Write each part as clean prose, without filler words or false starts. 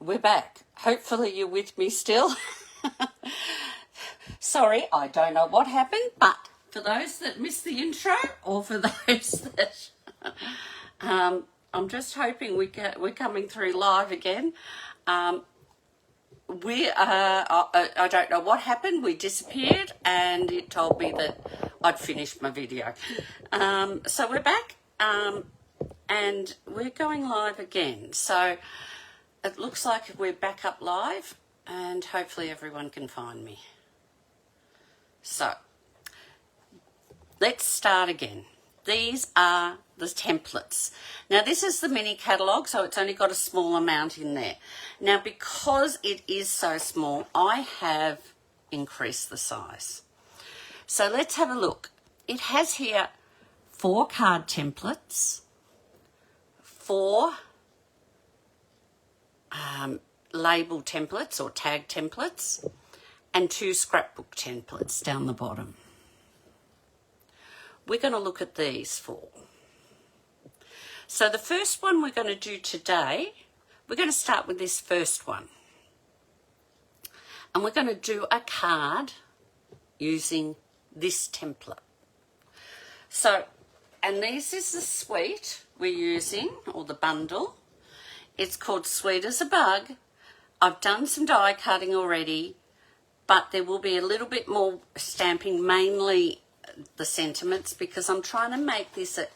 we're back. Hopefully you're with me still. Sorry, I don't know what happened, but for those that missed the intro, or for those that I'm just hoping we're coming through live again. I don't know what happened. We disappeared, and it told me that I'd finished my video. So we're back, and we're going live again. So it looks like we're back up live, and hopefully everyone can find me. So let's start again. These are the templates. Now this is the mini catalogue, so it's only got a small amount in there. Now because it is so small, I have increased the size. So let's have a look. It has here 4 card templates, 4 label templates or tag templates, and 2 scrapbook templates down the bottom. We're going to look at these 4. So the first one we're going to do today, we're going to start with this first one. And we're going to do a card using this template. So, and this is the suite we're using, or the bundle. It's called Sweet as a Bug. I've done some die cutting already, but there will be a little bit more stamping, mainly the sentiments, because I'm trying to make this a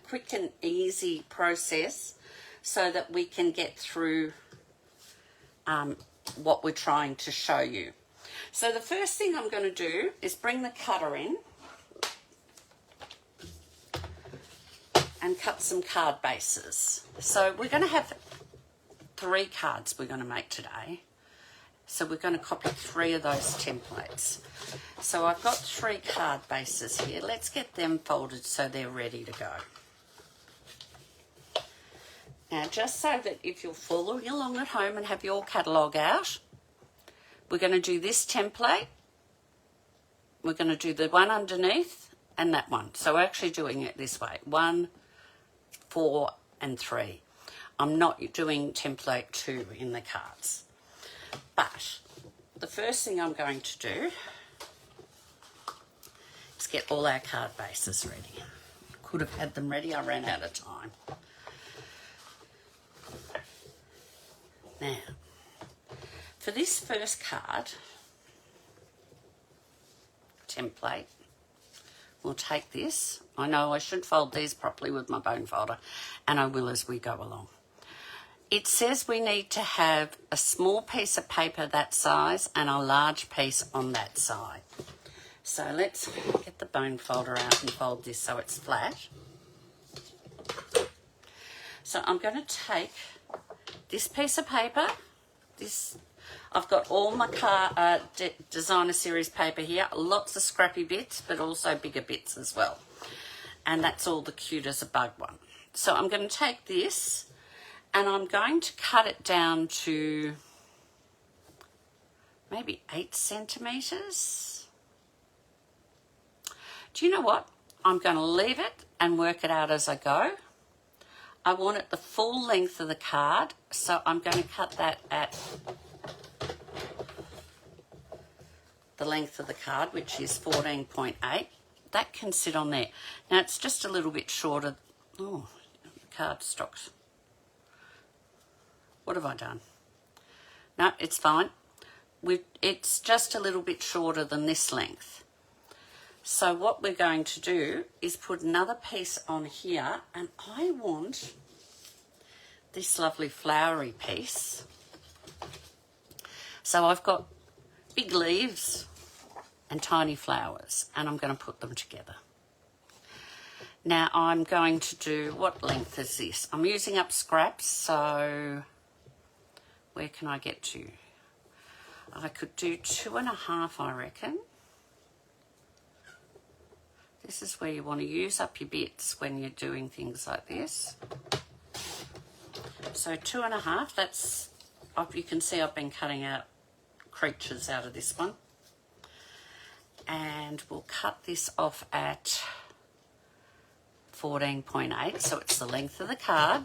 quick and easy process so that we can get through what we're trying to show you. So the first thing I'm going to do is bring the cutter in and cut some card bases. So we're going to have 3 cards we're going to make today. So we're going to copy 3 of those templates. So I've got 3 card bases here. Let's get them folded so they're ready to go. Now, just so that if you're following along at home and have your catalogue out, we're going to do this template. We're going to do the one underneath and that one. So we're actually doing it this way. 1, 4, and 3. I'm not doing template 2 in the cards. But the first thing I'm going to do is get all our card bases ready. Could have had them ready, I ran out of time. Now, for this first card template, we'll take this. I know I should fold these properly with my bone folder, and I will as we go along. It says we need to have a small piece of paper that size and a large piece on that side. So let's get the bone folder out and fold this so it's flat. So I'm going to take this piece of paper. I've got all my designer series paper here, lots of scrappy bits, but also bigger bits as well. And that's all the Cute as a Bug one. So I'm going to take this, and I'm going to cut it down to maybe 8 centimetres. Do you know what? I'm going to leave it and work it out as I go. I want it the full length of the card, so I'm going to cut that at the length of the card, which is 14.8. That can sit on there. Now it's just a little bit shorter. Oh, the card stocks. What have I done? No, it's fine. It's just a little bit shorter than this length. So what we're going to do is put another piece on here, and I want this lovely flowery piece. So I've got big leaves and tiny flowers, and I'm going to put them together. Now I'm going to do, what length is this? I'm using up scraps, so where can I get to? I could do 2.5, I reckon. This is where you want to use up your bits when you're doing things like this. So 2.5, that's, you can see I've been cutting out creatures out of this one. And we'll cut this off at 14.8, so it's the length of the card.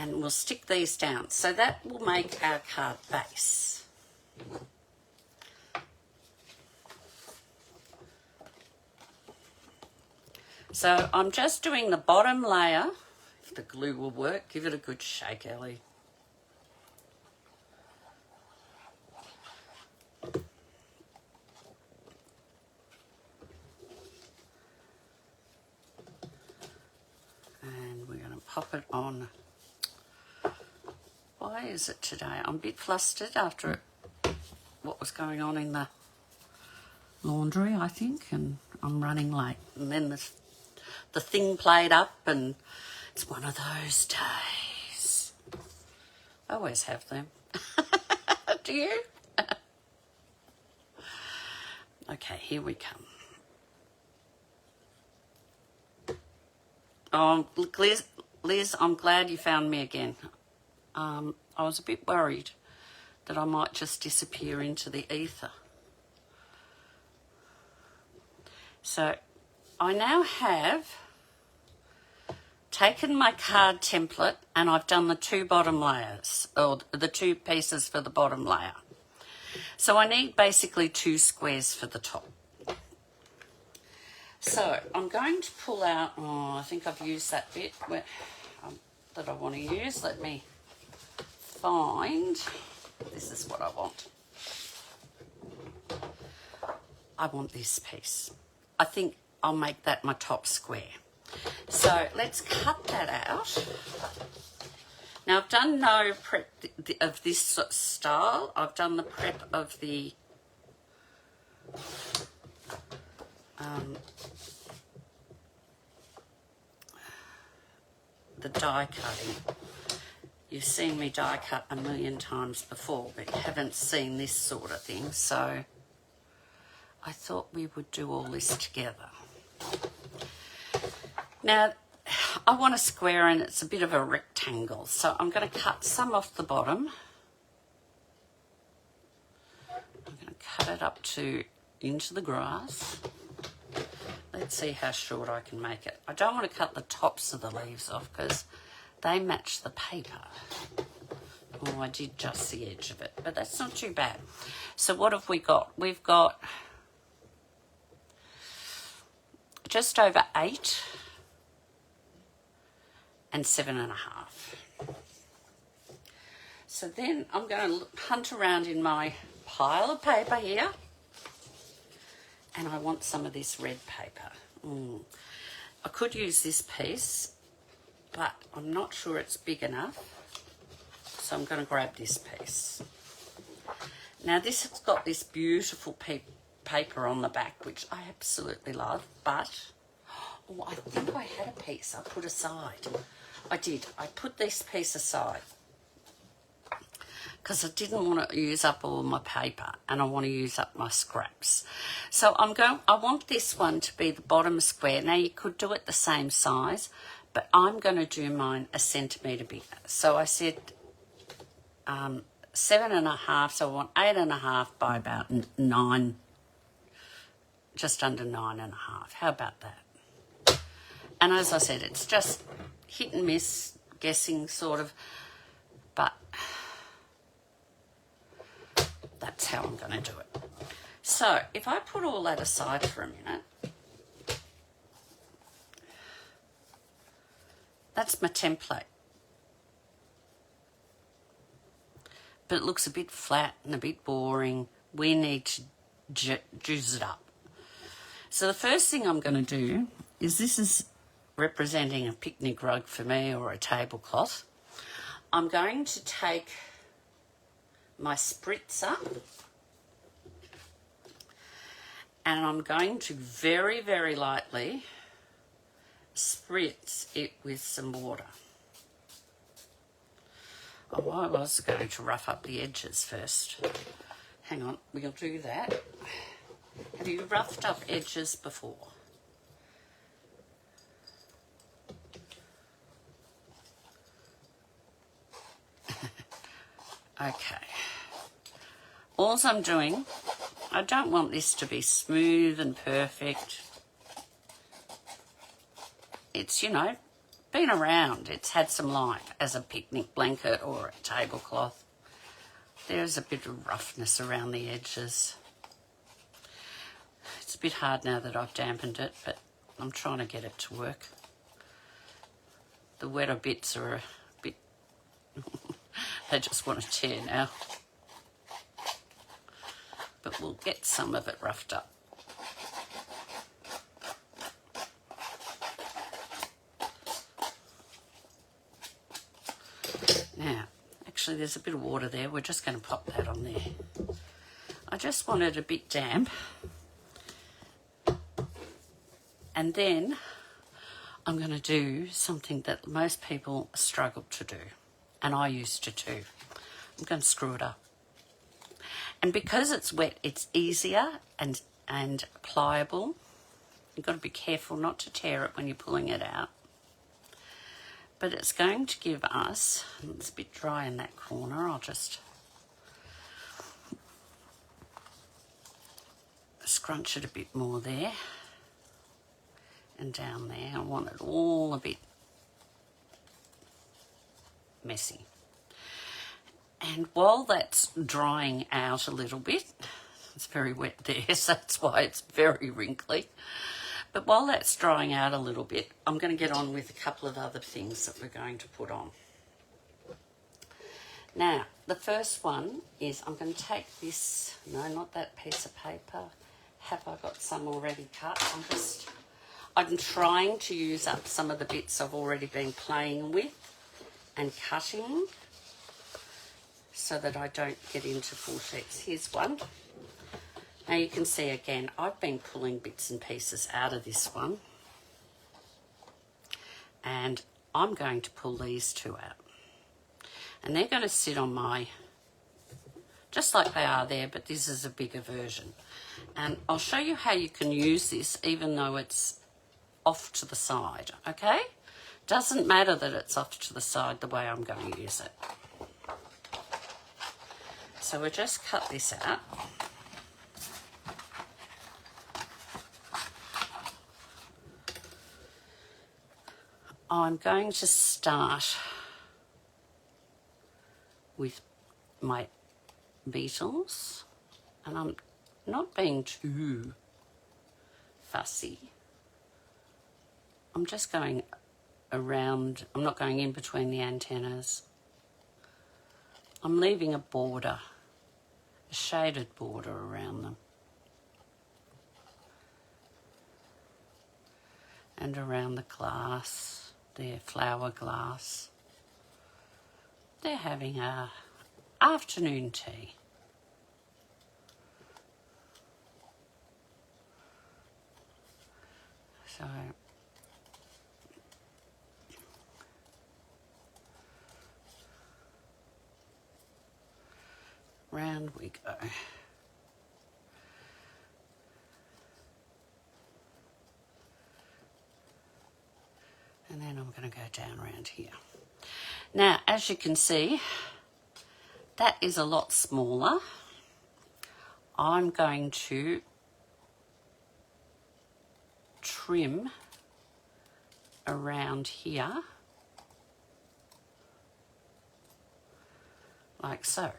And we'll stick these down. So that will make our card base. So I'm just doing the bottom layer. If the glue will work, give it a good shake, Ellie. And we're going to pop it on. Why is it today? I'm a bit flustered after what was going on in the laundry, I think, and I'm running late. And then the thing played up, and it's one of those days. I always have them. Do you? Okay, here we come. Oh, look, Liz, I'm glad you found me again. I was a bit worried that I might just disappear into the ether. So I now have taken my card template and I've done the two bottom layers, or the two pieces for the bottom layer. So I need basically 2 squares for the top. So I'm going to pull out, I think I've used that bit that I want to use. Let me find, this is what I want. I want this piece. I think I'll make that my top square. So let's cut that out. Now I've done no prep of this style. I've done the prep of the die cutting. You've seen me die cut a million times before, but you haven't seen this sort of thing, so I thought we would do all this together. Now, I want a square and it's a bit of a rectangle, so I'm going to cut some off the bottom. I'm going to cut it up to into the grass. Let's see how short I can make it. I don't want to cut the tops of the leaves off because they match the paper. Oh, I did just the edge of it, but that's not too bad. So what have we got? We've got just over 8 and 7.5. So then I'm going to hunt around in my pile of paper here, and I want some of this red paper. I could use this piece, but I'm not sure it's big enough, so I'm going to grab this piece. Now this has got this beautiful paper on the back, which I absolutely love, but I think I had a piece I put aside. I did. I put this piece aside because I didn't want to use up all my paper and I want to use up my scraps. So I want this one to be the bottom square. Now you could do it the same size, but I'm going to do mine a centimetre bigger. So I said 7.5, so I want 8.5 by about 9, just under 9.5. How about that? And as I said, it's just hit and miss, guessing sort of, but that's how I'm going to do it. So if I put all that aside for a minute, that's my template. But it looks a bit flat and a bit boring. We need to juice it up. So the first thing I'm going to do is, this is representing a picnic rug for me, or a tablecloth. I'm going to take my spritzer and I'm going to very, very lightly spritz it with some water. Oh, I was going to rough up the edges first. Hang on, we'll do that. Have you roughed up edges before? Okay. All I'm doing, I don't want this to be smooth and perfect. It's, you know, been around. It's had some life as a picnic blanket or a tablecloth. There's a bit of roughness around the edges. It's a bit hard now that I've dampened it, but I'm trying to get it to work. The wetter bits are a bit, they just want to tear now. But we'll get some of it roughed up. Now, actually there's a bit of water there. We're just going to pop that on there. I just want it a bit damp. And then I'm going to do something that most people struggle to do. And I used to too. I'm going to screw it up. And because it's wet, it's easier and pliable. You've got to be careful not to tear it when you're pulling it out. But it's going to give us, it's a bit dry in that corner, I'll just scrunch it a bit more there and down there. I want it all a bit messy. And while that's drying out a little bit, it's very wet there, so that's why it's very wrinkly. But while that's drying out a little bit, I'm going to get on with a couple of other things that we're going to put on. Now, the first one is I'm going to take this, no, not that piece of paper. Have I got some already cut? I'm trying to use up some of the bits I've already been playing with and cutting so that I don't get into full sheets. Here's one. Now you can see again, I've been pulling bits and pieces out of this one. And I'm going to pull these two out. And they're going to sit on my, just like they are there, but this is a bigger version. And I'll show you how you can use this even though it's off to the side, okay? Doesn't matter that it's off to the side the way I'm going to use it. So we'll just cut this out. I'm going to start with my beetles, and I'm not being too fussy. I'm just going around, I'm not going in between the antennas. I'm leaving a border, a shaded border around them. And around the glass. Their flower glass. They're having a afternoon tea. So round we go. And then I'm going to go down around here. Now, as you can see, that is a lot smaller. I'm going to trim around here, like so.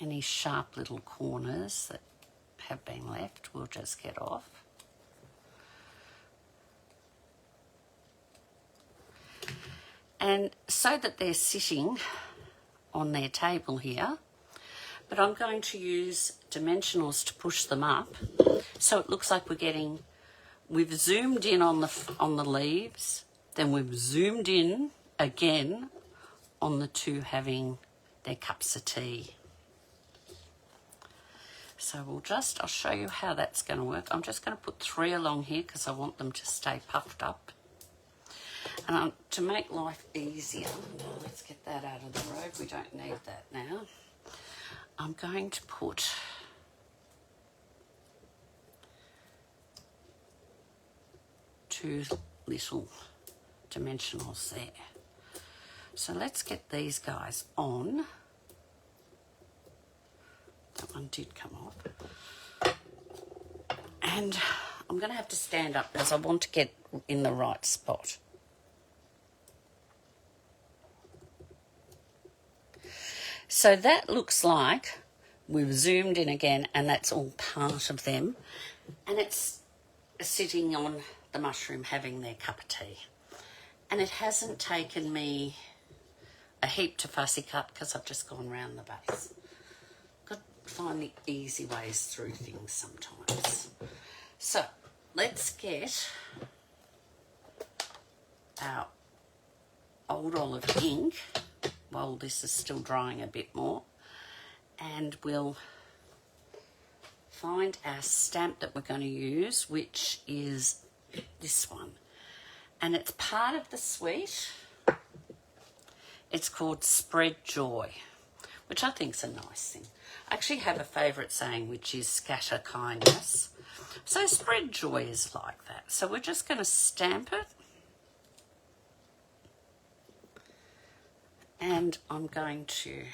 Any sharp little corners that have been left, we'll just get off. And so that they're sitting on their table here, but I'm going to use dimensionals to push them up so it looks like we've zoomed in on the leaves, then we've zoomed in again on the two having their cups of tea. So I'll show you how that's going to work. I'm just going to put 3 along here because I want them to stay puffed up. And to make life easier, now let's get that out of the road, we don't need that now. I'm going to put two little dimensionals there. So let's get these guys on. That one did come off. And I'm going to have to stand up because I want to get in the right spot. So that looks like we've zoomed in again, and that's all part of them. And it's sitting on the mushroom having their cup of tea. And it hasn't taken me a heap to fussy cut because I've just gone round the base. Got to find the easy ways through things sometimes. So let's get our old olive ink while this is still drying a bit more, and we'll find our stamp that we're going to use, which is this one, and it's part of the suite. It's called Spread Joy, which I think is a nice thing. I actually have a favourite saying, which is scatter kindness. So Spread Joy is like that. So we're just going to stamp it, and I'm going to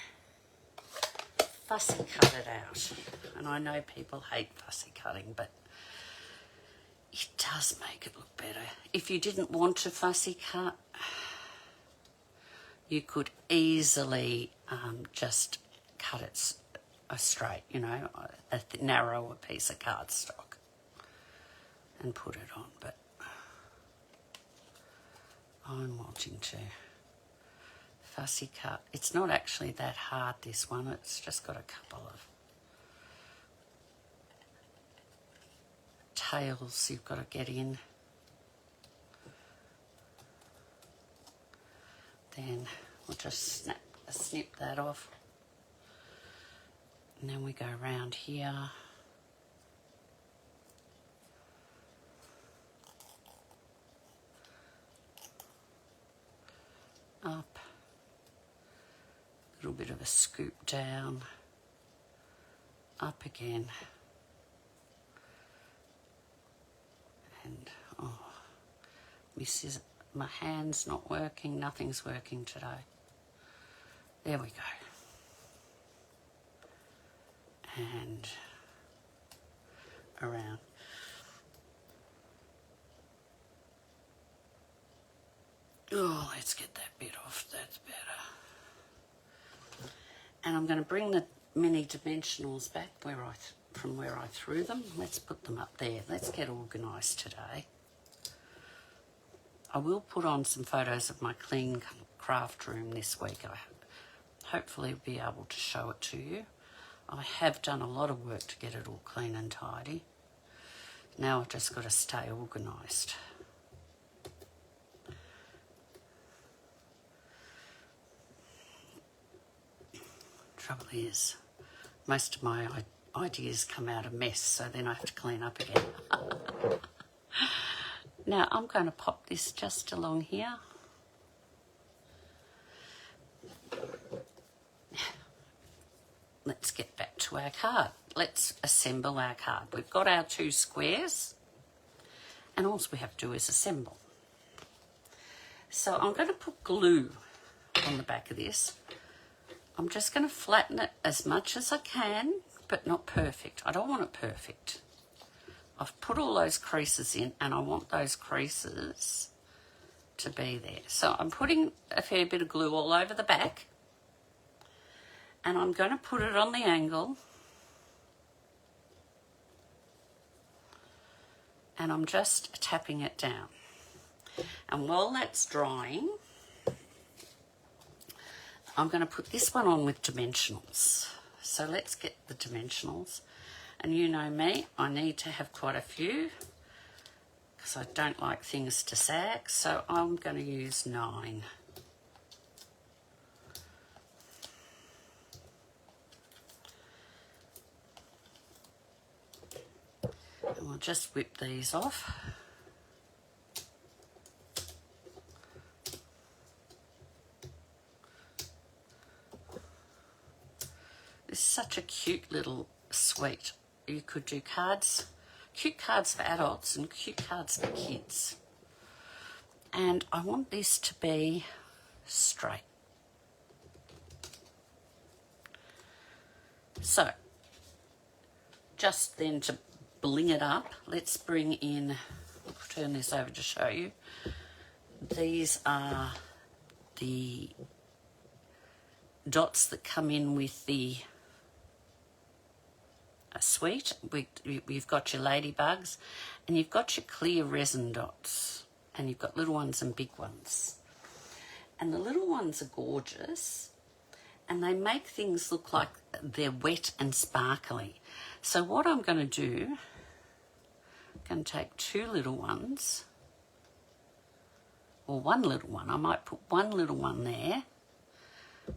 fussy cut it out. And I know people hate fussy cutting, but it does make it look better. If you didn't want to fussy cut, you could easily just cut it straight, you know, a narrower piece of cardstock and put it on. But I'm wanting to fussy cut. It's not actually that hard, this one. It's just got a couple of tails you've got to get in. Then we'll just snip that off. And then we go around here. Up. A little bit of a scoop down. Up again. And, oh, my hand's not working, nothing's working today. There we go. And around. Oh, let's get that bit off, that's better. And I'm going to bring the mini dimensionals back from where I threw them. Let's put them up there. Let's get organised today. I will put on some photos of my clean craft room this week. I hopefully be able to show it to you. I have done a lot of work to get it all clean and tidy. Now I've just got to stay organised. Trouble is, most of my ideas come out a mess, so then I have to clean up again. Now I'm going to pop this just along here. Let's get back to our card. Let's assemble our card. We've got our 2 squares, and all we have to do is assemble. So I'm going to put glue on the back of this. I'm just going to flatten it as much as I can, but not perfect. I don't want it perfect. I've put all those creases in, and I want those creases to be there. So I'm putting a fair bit of glue all over the back, and I'm going to put it on the angle, and I'm just tapping it down. And while that's drying, I'm going to put this one on with dimensionals. So let's get the dimensionals. And you know me, I need to have quite a few because I don't like things to sag. So I'm going to use 9. And we'll just whip these off. It's such a cute little suite. You could do cards, cute cards for adults and cute cards for kids. And I want this to be straight. So, just then to bling it up, let's bring in, I'll turn this over to show you. These are the dots that come in with the sweet. You've got your ladybugs, and you've got your clear resin dots, and you've got little ones and big ones. And the little ones are gorgeous, and they make things look like they're wet and sparkly. So what I'm going to do, I'm going to take two little ones, or one little one. I might put one little one there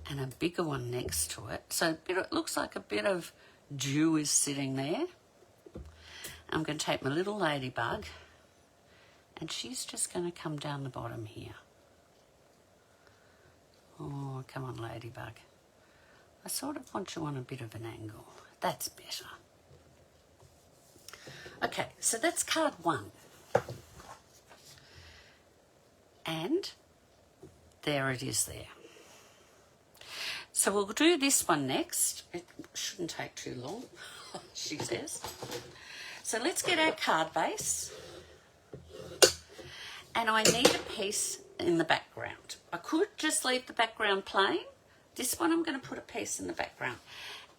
and a bigger one next to it. So it looks like a bit of dew is sitting there. I'm going to take my little ladybug, and she's just going to come down the bottom here. Oh, come on, ladybug. I sort of want you on a bit of an angle. That's better. Okay, so that's card 1. And there it is there. So we'll do this one next. It shouldn't take too long, she says. So let's get our card base. And I need a piece in the background. I could just leave the background plain. This one I'm going to put a piece in the background.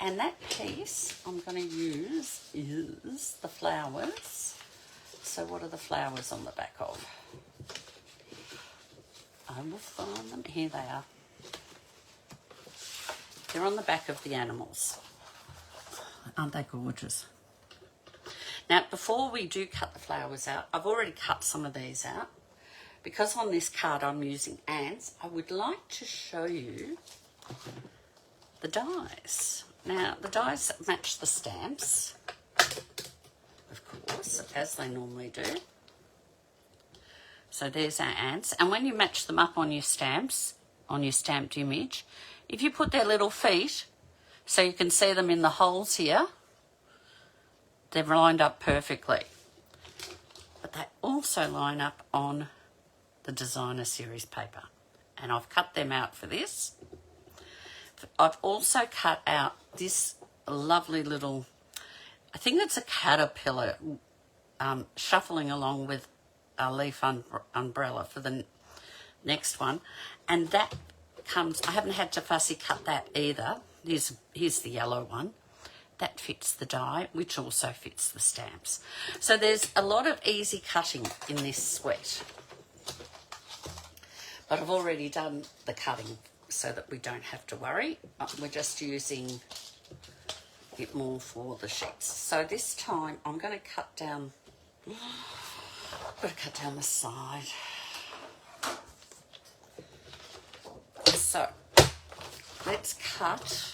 And that piece I'm going to use is the flowers. So what are the flowers on the back of? I will find them. Here they are. They're on the back of the animals. Aren't they gorgeous? Now, before we do cut the flowers out, I've already cut some of these out. Because on this card I'm using ants, I would like to show you the dies. Now, the dies match the stamps, of course, as they normally do. So there's our ants. And when you match them up on your stamps, on your stamped image, if you put their little feet, so you can see them in the holes here, they've lined up perfectly. But they also line up on the designer series paper. And I've cut them out for this. I've also cut out this lovely little, I think it's a caterpillar, shuffling along with a leaf umbrella for the next one. And that comes, I haven't had to fussy cut that either. Here's the yellow one. That fits the die, which also fits the stamps. So there's a lot of easy cutting in this suite. But I've already done the cutting so that we don't have to worry. We're just using it more for the sheets. So this time I'm going to cut down, I've got to cut down the side. So let's cut.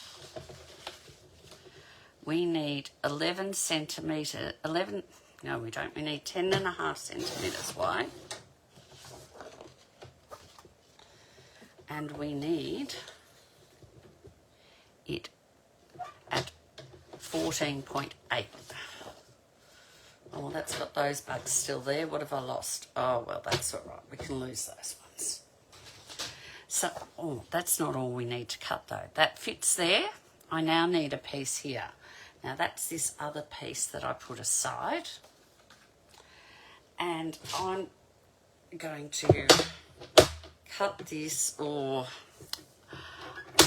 We need 11 centimetre, no we don't, we need 10.5 centimetres wide. And we need it at 14.8. Oh, that's got those bugs still there. What have I lost? Oh, well, that's all right. We can lose those ones. So, oh, that's not all we need to cut, though. That fits there. I now need a piece here. Now, that's this other piece that I put aside. And I'm going to cut this, or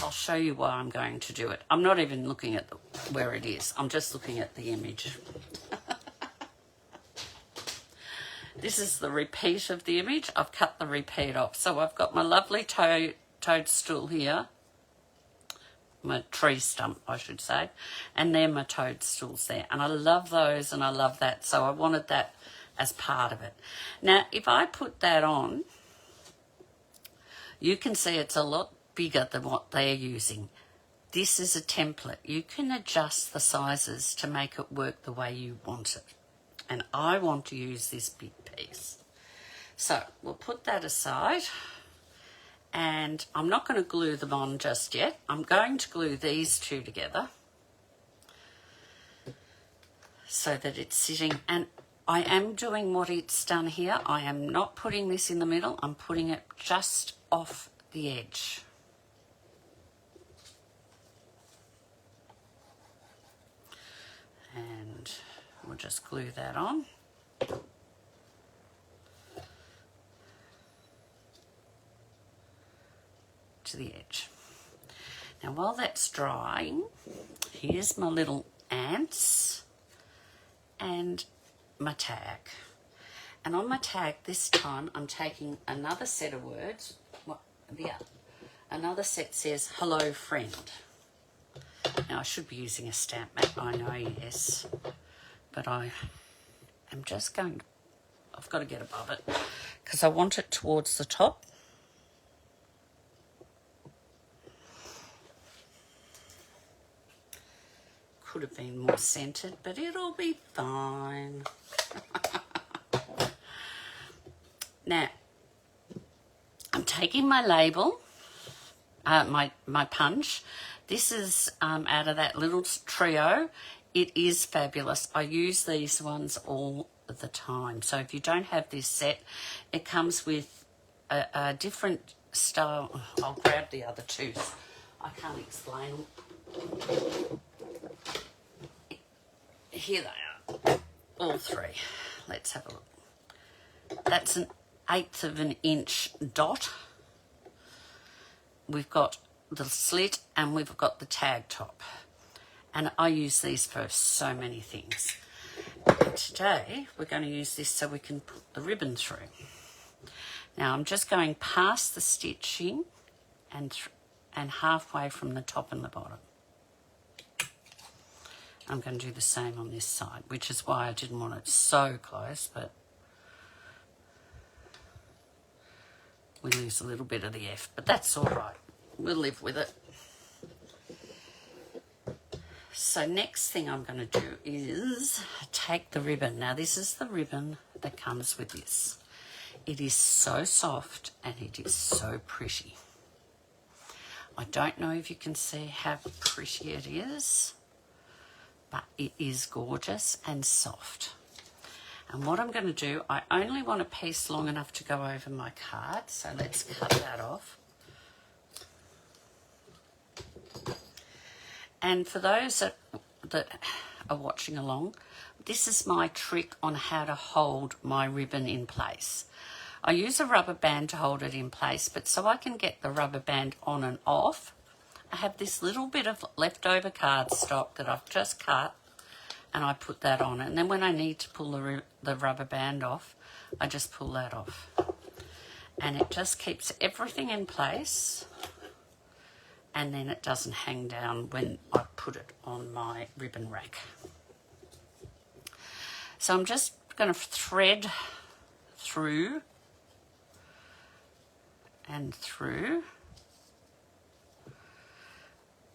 I'll show you why I'm going to do it. I'm not even looking at where it is. I'm just looking at the image. This is the repeat of the image. I've cut the repeat off. So I've got my lovely toadstool here. My tree stump, I should say. And they're my toadstools there. And I love those and I love that. So I wanted that as part of it. Now, if I put that on, you can see it's a lot bigger than what they're using. This is a template. You can adjust the sizes to make it work the way you want it. And I want to use this big piece. So we'll put that aside. And I'm not going to glue them on just yet. I'm going to glue these two together so that it's sitting. And I am doing what it's done here. I am not putting this in the middle. I'm putting it just off the edge. And we'll just glue that on. To the edge. Now while that's drying, here's my little ants and my tag. And on my tag this time I'm taking another set of words. Another set says hello friend. Now I should be using a stamp map, I know, yes, but I am just going to, I've got to get above it because I want it towards the top. Could have been more centered, but it'll be fine. Now, I'm taking my label, my punch. This is out of that little trio. It is fabulous. I use these ones all the time. So if you don't have this set, it comes with a different style. Oh, I'll grab the other two. I can't explain them. Here they are, all three. Let's have a look. That's an 1/8 of an inch dot. We've got the slit and we've got the tag top. And I use these for so many things. And today we're going to use this so we can put the ribbon through. Now I'm just going past the stitching and halfway from the top and the bottom. I'm going to do the same on this side, which is why I didn't want it so close, but we lose a little bit of the F, but that's all right. We'll live with it. So next thing I'm going to do is take the ribbon. Now this is the ribbon that comes with this. It is so soft and it is so pretty. I don't know if you can see how pretty it is, but it is gorgeous and soft. And what I'm going to do, I only want a piece long enough to go over my card, so let's cut that off. And for those that are watching along, this is my trick on how to hold my ribbon in place. I use a rubber band to hold it in place, but so I can get the rubber band on and off, I have this little bit of leftover cardstock that I've just cut, and I put that on. And then when I need to pull the rubber band off, I just pull that off. And it just keeps everything in place, and then it doesn't hang down when I put it on my ribbon rack. So I'm just going to thread through and through.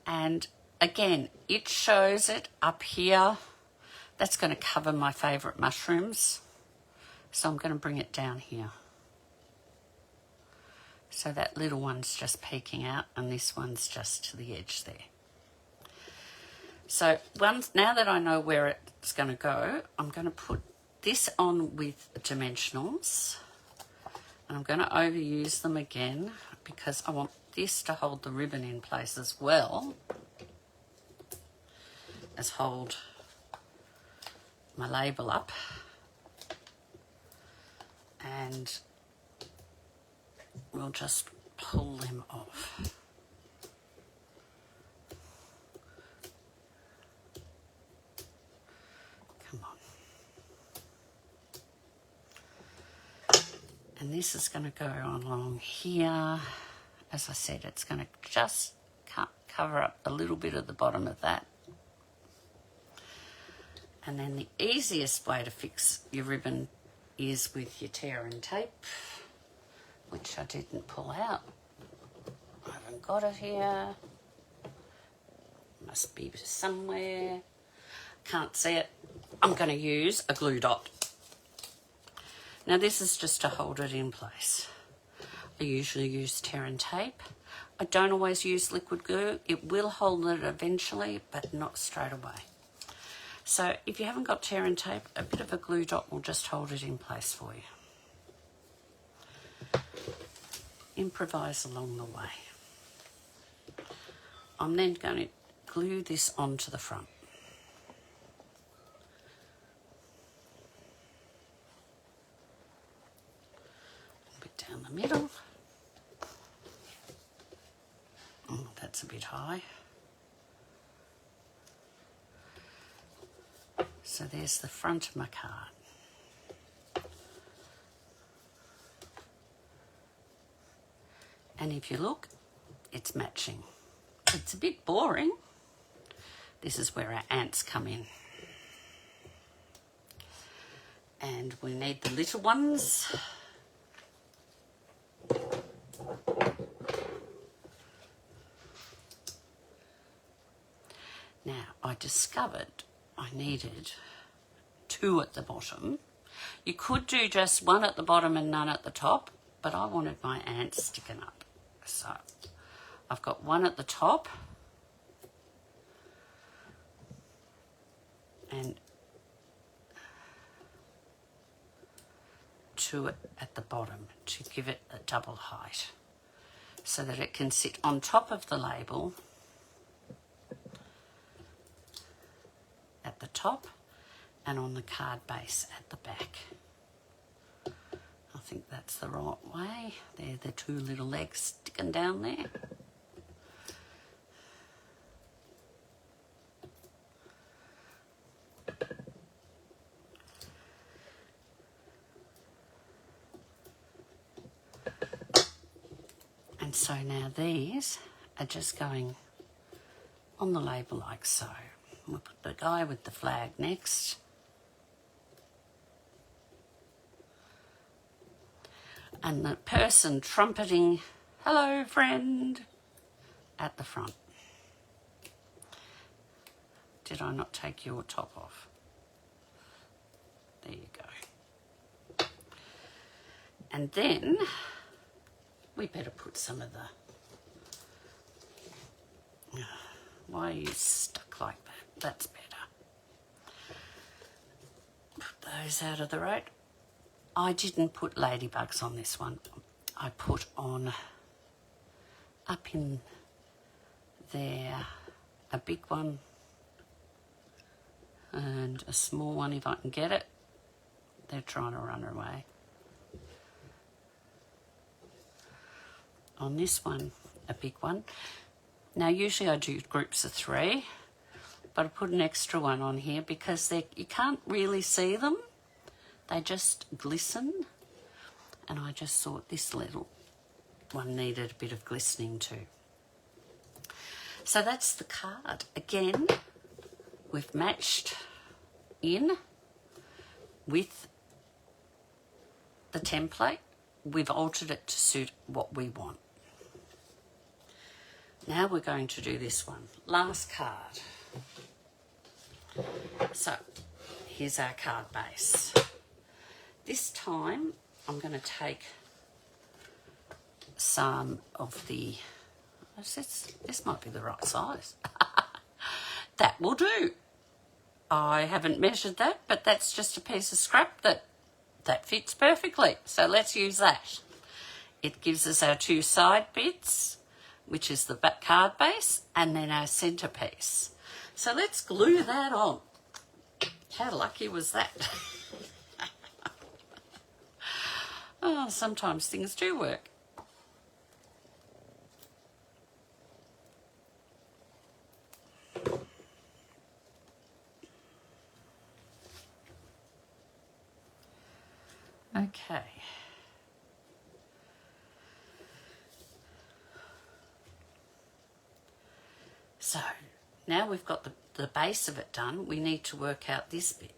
And again, it shows it up here. That's going to cover my favourite mushrooms. So I'm going to bring it down here. So that little one's just peeking out and this one's just to the edge there. So now that I know where it's going to go, I'm going to put this on with dimensionals. And I'm going to overuse them again because I want this to hold the ribbon in place as well as hold my label up. And we'll just pull them off. Come on. And this is going to go along here. As I said, it's going to just cover up a little bit of the bottom of that. And then the easiest way to fix your ribbon is with your tear and tape, which I didn't pull out. I haven't got it here. Must be somewhere. Can't see it. I'm going to use a glue dot. Now this is just to hold it in place. I usually use tear and tape. I don't always use liquid glue. It will hold it eventually, but not straight away. So if you haven't got tear and tape, a bit of a glue dot will just hold it in place for you. Improvise along the way. I'm then going to glue this onto the front. A bit down the middle. Oh, that's a bit high. So there's the front of my card. And if you look, it's matching. It's a bit boring. This is where our ants come in. And we need the little ones. Now, I discovered I needed 2 at the bottom. You could do just 1 at the bottom and none at the top, but I wanted my ants sticking up. So I've got 1 at the top and 2 at the bottom to give it a double height so that it can sit on top of the label at the top and on the card base at the back. I think that's the right way. They're the 2 little legs sticking down there. And so now these are just going on the label like so. We'll put the guy with the flag next. And the person trumpeting, "Hello, friend," at the front. Did I not take your top off? There you go. And then we better put some of the... Why are you stuck like that? That's better. Put those out of the road. I didn't put ladybugs on this one. I put on, up in there, a big one and a small one if I can get it. They're trying to run away. On this one, a big one. Now usually I do groups of 3, but I put an extra one on here because you can't really see them. They just glisten, and I just thought this little one needed a bit of glistening too. So that's the card. Again, we've matched in with the template. We've altered it to suit what we want. Now we're going to do this one. Last card. So here's our card base. This time I'm going to take some of the... This might be the right size. That will do. I haven't measured that, but that's just a piece of scrap that fits perfectly. So let's use that. It gives us our 2 side bits, which is the back card base, and then our centerpiece. So let's glue that on. How lucky was that? Oh, sometimes things do work. Okay. So now we've got the base of it done, we need to work out this bit.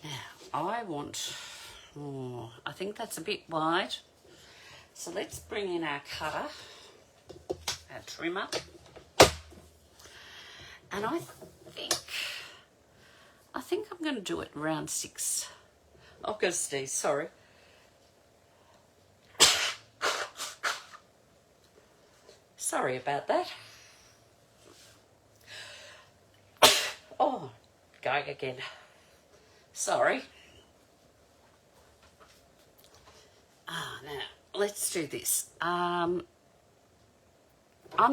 Now I want, I think that's a bit wide. So let's bring in our cutter, our trimmer. And I think I'm going to do it around 6. I've got to sneeze, sorry. Sorry about that. Oh, going again. Sorry. Now, let's do this. I'm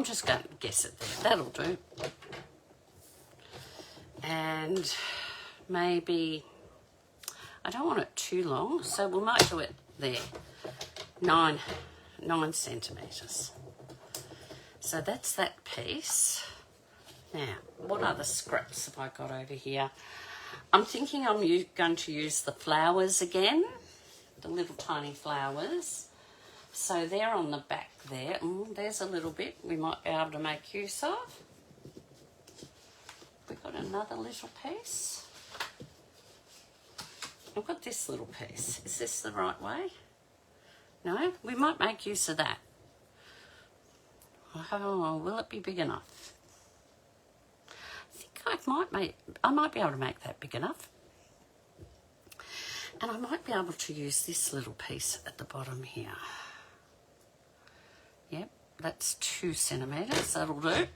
just going to guess it there. That'll do. And maybe... I don't want it too long, so we might do it there. 9 centimetres. So that's that piece. Now, what other scraps have I got over here? I'm thinking I'm going to use the flowers again, the little tiny flowers. So they're on the back there. There's a little bit we might be able to make use of. We've got another little piece. I've got this little piece. Is this the right way? No? We might make use of that. Oh, will it be big enough? I think I might be able to make that big enough. And I might be able to use this little piece at the bottom here. Yep, that's 2 centimetres. That'll do.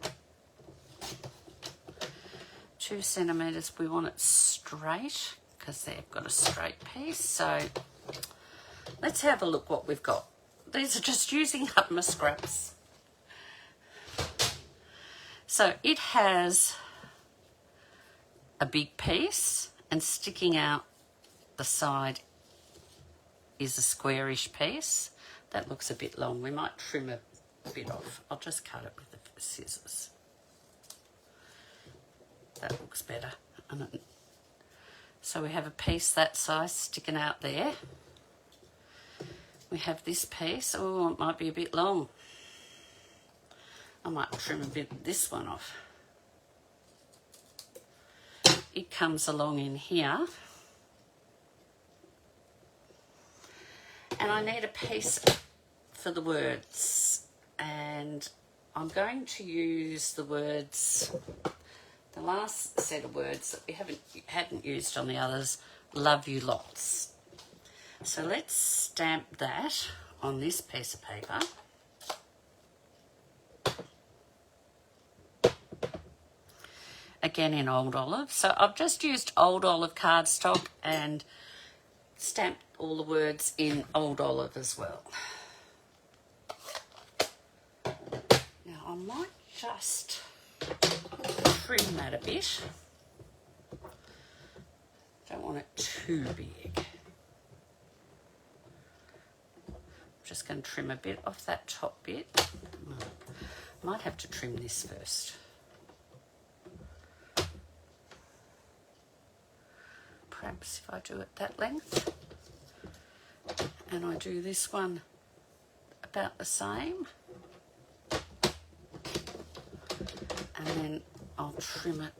2 centimetres. We want it straight because they've got a straight piece. So let's have a look what we've got. These are just using up my scraps. So it has a big piece, and sticking out the side is a squarish piece. That looks a bit long. We might trim a bit off. I'll just cut it with the scissors. That looks better. So we have a piece that size sticking out there. We have this piece. Oh, it might be a bit long. I might trim a bit of this one off. It comes along in here. And I need a piece for the words. And I'm going to use the words, the last set of words that we hadn't used on the others, love you lots. So let's stamp that on this piece of paper. Again in Old Olive. So I've just used Old Olive cardstock and stamped all the words in Old Olive as well. Now I might just trim that a bit. Don't want it too big. I'm just going to trim a bit off that top bit. Might have to trim this first. Perhaps if I do it that length, and I do this one about the same, and then I'll trim it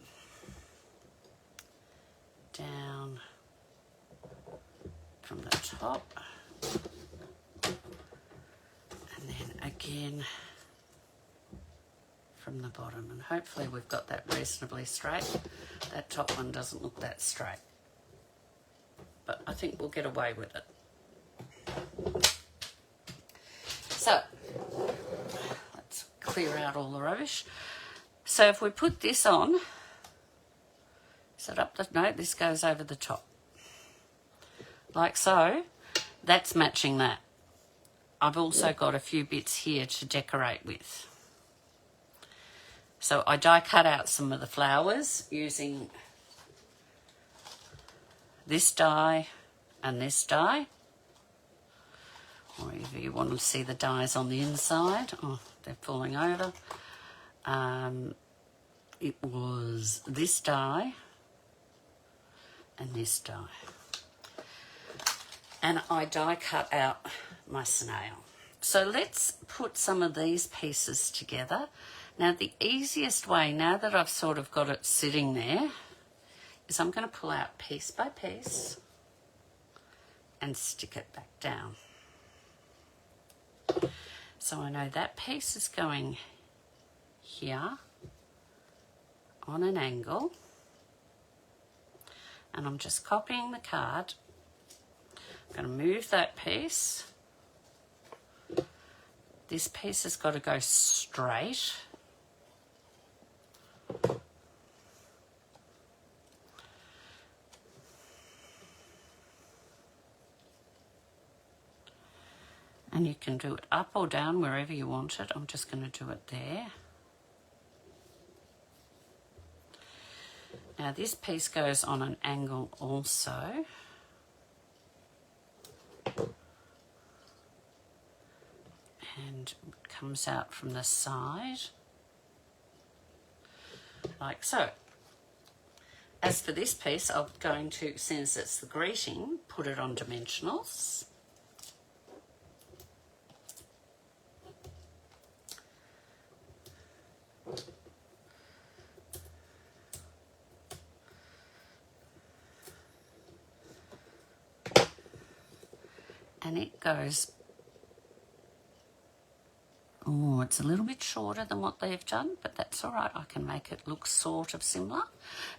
down from the top, and then again from the bottom, and hopefully we've got that reasonably straight. That top one doesn't look that straight, but I think we'll get away with it. So let's clear out all the rubbish. So if we put this on, set up the, no, this goes over the top. Like so, that's matching that. I've also got a few bits here to decorate with. So I die cut out some of the flowers using this die and this die, or if you want to see the dies on the inside. Oh, they're falling over. It was this die and this die, and I die cut out my snail. So let's put some of these pieces together. Now the easiest way, now that I've sort of got it sitting there, is I'm going to pull out piece by piece and stick it back down. So I know that piece is going here on an angle, and I'm just copying the card. I'm going to move that piece. This piece has got to go straight. And you can do it up or down, wherever you want it. I'm just going to do it there. Now this piece goes on an angle also. And comes out from the side, like so. As for this piece, I'm going to, since it's the greeting, put it on dimensionals. And it goes, oh, it's a little bit shorter than what they've done, but that's all right. I can make it look sort of similar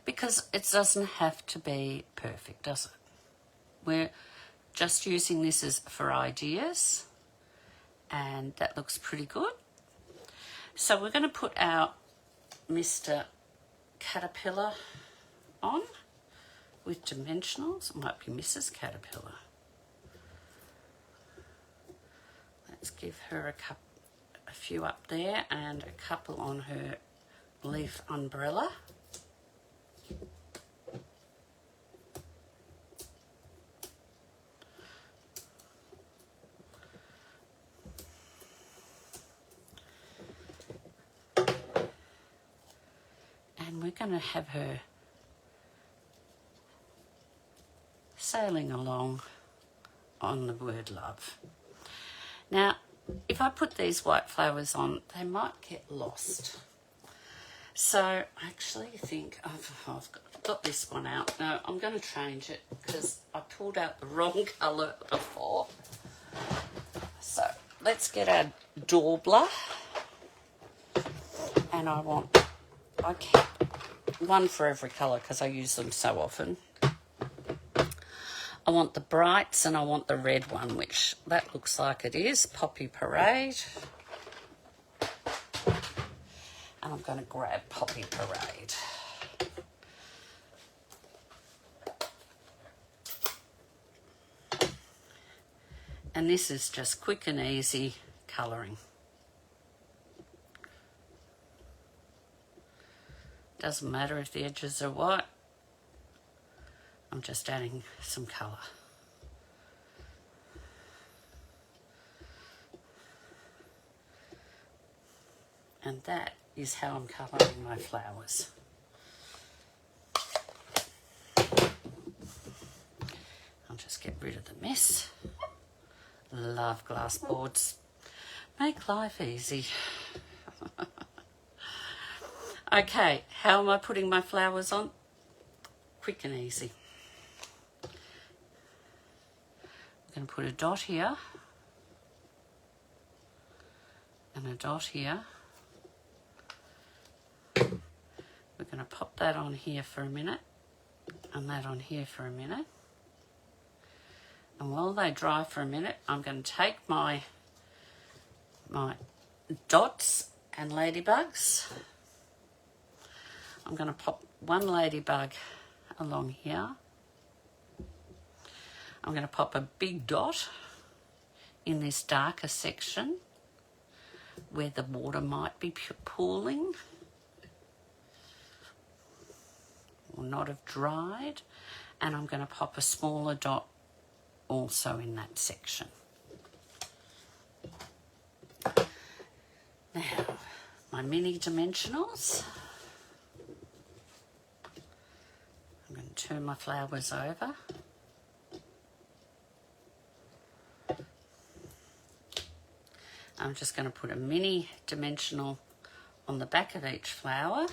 because it doesn't have to be perfect, does it? We're just using this as for ideas, and that looks pretty good. So we're going to put our Mr. Caterpillar on with dimensionals. It might be Mrs. Caterpillar. Let's give her a few up there and a couple on her leaf umbrella. And we're going to have her sailing along on the word love. Now, if I put these white flowers on, they might get lost. So I actually think I've got this one out. No, I'm going to change it because I pulled out the wrong colour before. So let's get our Daubler. And I keep one for every colour because I use them so often. I want the brights and I want the red one, which that looks like it is, Poppy Parade. And I'm going to grab Poppy Parade. And this is just quick and easy colouring. Doesn't matter if the edges are white. I'm just adding some colour. And that is how I'm colouring my flowers. I'll just get rid of the mess. Love glass boards. Make life easy. Okay, how am I putting my flowers on? Quick and easy. I'm going to put a dot here and a dot here. We're going to pop that on here for a minute and that on here for a minute. And while they dry for a minute, I'm going to take my dots and ladybugs. I'm going to pop one ladybug along here. I'm going to pop a big dot in this darker section where the water might be pooling or not have dried. And I'm going to pop a smaller dot also in that section. Now, my mini dimensionals. I'm going to turn my flowers over. I'm just going to put a mini dimensional on the back of each flower.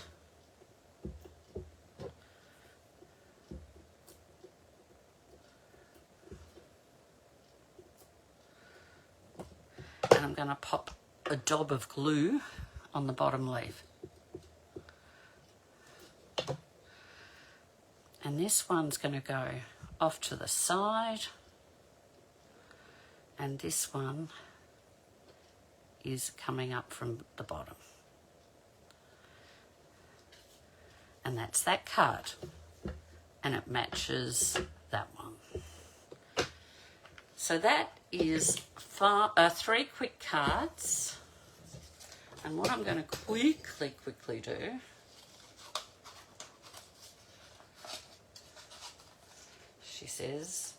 And I'm going to pop a dab of glue on the bottom leaf. And this one's going to go off to the side. And this one is coming up from the bottom. And that's that card. And it matches that one. So that is 3 quick cards. And what I'm going to quickly do, she says,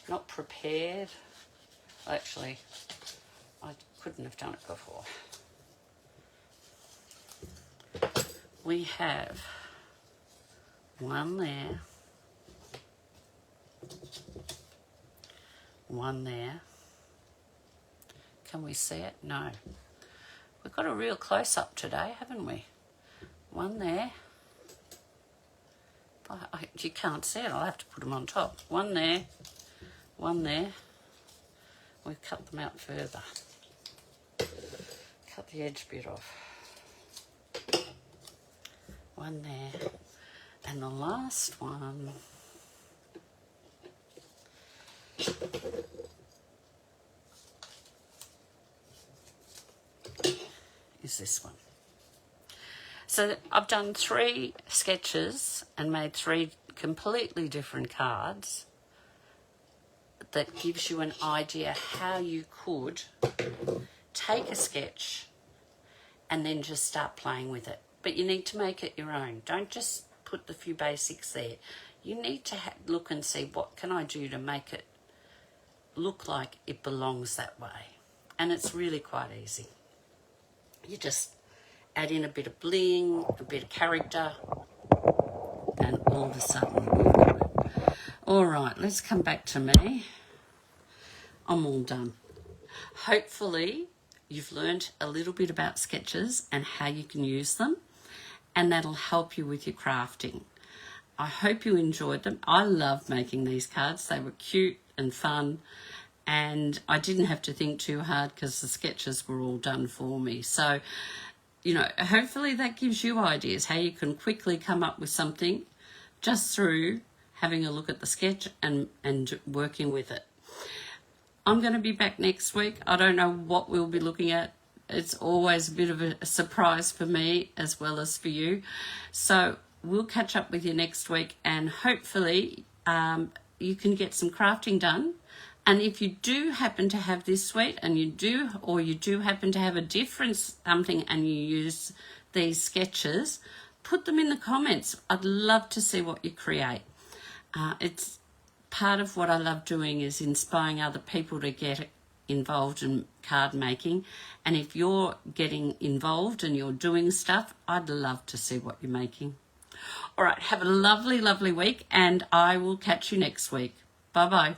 not prepared. Actually, I couldn't have done it before. We have one there, one there. Can we see it? No. We've got a real close-up today, haven't we? One there. You can't see it, I'll have to put them on top. One there, one there. We've cut them out further. Cut the edge bit off. One there. And the last one is this one. So I've done 3 sketches and made 3 completely different cards. That gives you an idea how you could take a sketch and then just start playing with it. But you need to make it your own. Don't just put the few basics there. You need to look and see, what can I do to make it look like it belongs that way? And it's really quite easy. You just add in a bit of bling, a bit of character, and all of a sudden you've got it. All right, let's come back to me. I'm all done. Hopefully you've learned a little bit about sketches and how you can use them, and that'll help you with your crafting. I hope you enjoyed them. I love making these cards. They were cute and fun, and I didn't have to think too hard because the sketches were all done for me. So, you know, hopefully that gives you ideas how you can quickly come up with something just through having a look at the sketch and working with it. I'm going to be back next week. I don't know what we'll be looking at. It's always a bit of a surprise for me as well as for you. So we'll catch up with you next week, and hopefully you can get some crafting done. And if you do happen to have this suite and you do happen to have a different something and you use these sketches, put them in the comments. I'd love to see what you create. It's part of what I love doing is inspiring other people to get involved in card making. And if you're getting involved and you're doing stuff, I'd love to see what you're making. All right, have a lovely, lovely week, and I will catch you next week. Bye-bye.